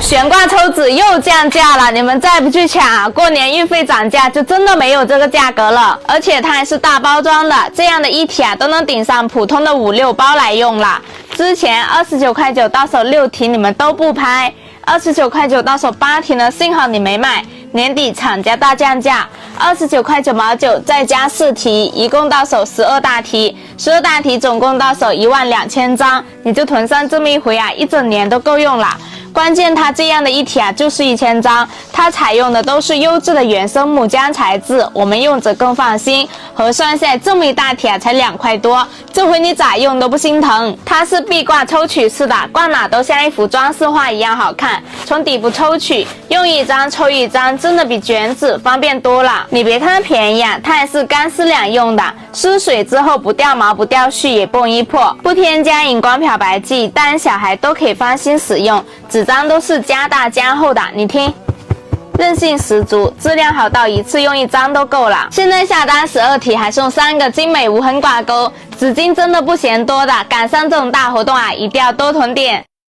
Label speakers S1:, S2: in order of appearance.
S1: 悬挂抽纸又降价了，你们再不去抢啊，过年运费涨价就真的没有这个价格了。而且它还是大包装的，这样的一体啊都能顶上普通的5、6包来用了。之前29.9块到手6提你们都不拍，29.9块到手8提呢，幸好你没买。年底厂家大降价，29.9块再加4提，一共到手12大提，12大提总共到手12000张，你就囤上这么一回啊，一整年都够用了。关键它这样的一体啊，就是1000张，它采用的都是优质的原生木浆材质，我们用着更放心。核算下来这么一大体啊，才2块多，这回你咋用都不心疼。它是壁挂抽取式的，挂哪都像一幅装饰画一样好看。从底部抽取，用一张抽一张，真的比卷纸方便多了。你别看它便宜啊，它还是干湿两用的，湿水之后不掉毛不掉絮也不容易破，不添加荧光漂白剂，大人小孩都可以放心使用。纸张都是加大加厚的，你听，韧性十足，质量好到一次用1张都够了。现在下单12提还送3个精美无痕挂钩，纸巾真的不嫌多的，赶上这种大活动啊，一定要多囤点。